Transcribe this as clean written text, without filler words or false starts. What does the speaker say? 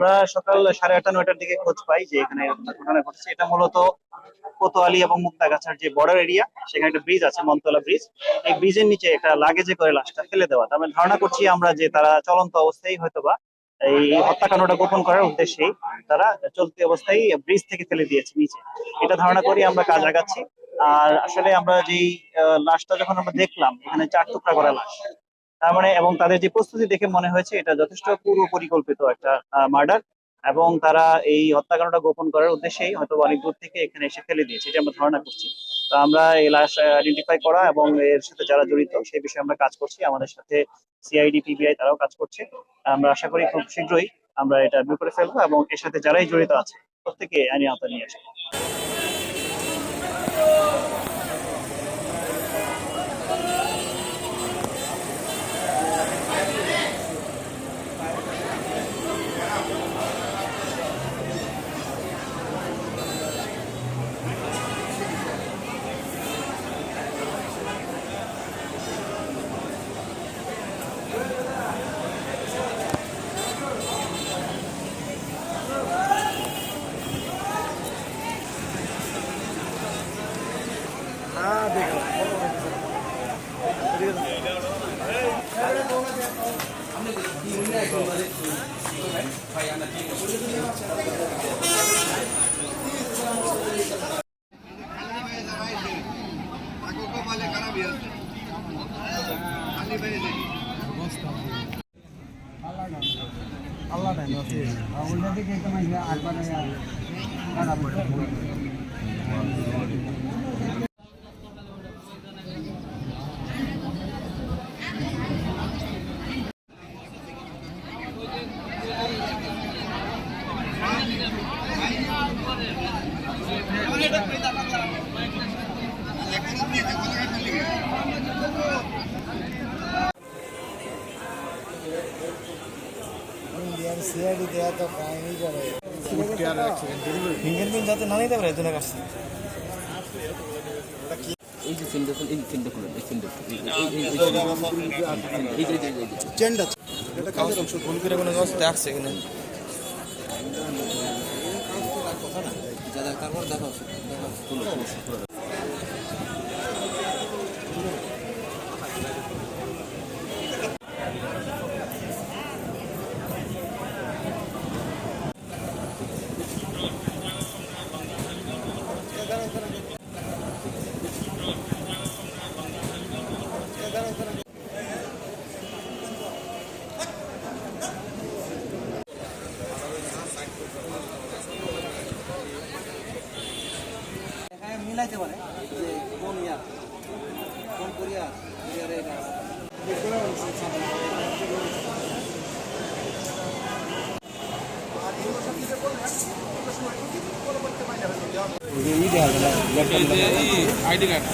আমরা সকাল 8:30-9টার দিকে খোঁজ পাই যে এখানে এরকম একটা ঘটনা ঘটছে। এটা মূলত কোতোয়ালি এবং মুক্তাগাছার যে বর্ডার এরিয়া, সেখানে একটা ব্রিজ আছে, মনতলা ব্রিজ। এই ব্রিজের নিচে একটা লাগেজে করে লাশটা ফেলে দেওয়া। তার মানে ধারণা করছি আমরা যে তারা চলন্ত অবস্থায় হয়তোবা এই হত্যাকাণ্ডটা গোপন করার উদ্দেশ্যেই তারা চলতি অবস্থায় ব্রিজ থেকে ফেলে দিয়েছে নিচে। এটা ধারণা করি আমরা কাজ আগাচ্ছি। আর আসলে আমরা যেই লাশটা যখন আমরা দেখলাম, এখানে 4 টুকরা করা লাশ। তার মানে এবং তাদের যে প্রস্তুতি দেখে মনে হয়েছে এটা যথেষ্ট পূর্ব পরিকল্পিত একটা মার্ডার, এবং তারা এই হত্যাকাণ্ডটা গোপন করার উদ্দেশ্যেই হয়তো অনেক দূর থেকে এখানে এসে ফেলে দিয়েছে, এটা আমরা ধারণা করছি। তো আমরা এই লাশ আইডেন্টিফাই করা এবং এর সাথে যারা জড়িত সেই বিষয়ে আমরা কাজ করছি। আমাদের সাথে সিআইডি, পিবিআই তারাও কাজ করছে। আমরা আশা করি খুব শীঘ্রই আমরা এটা বের করে ফেলবো এবং এর সাথে যারাই জড়িত আছে প্রত্যেকে আইনি আওতায় নিয়ে আসবো। আল্লাহ উল্টা দিকে একবার সিআইডি দেওয়া তো কাহিনী করে ফিঙ্গারপ্রিন্ট যাতে না নিতে পারে এজন্য কাছে এই যে সিন দেখুন, এই সিনটা খুলুন, এই সিনটা চেন্ড আছে এটা কাজের অংশ ফোন করে কোনো অবস্থা আসছে কিনা তারপর দেখা মিলাইতে পারে যে কোন ইয়ার কোন কোরিয়া কোরিয়ারে আইডি কার্ড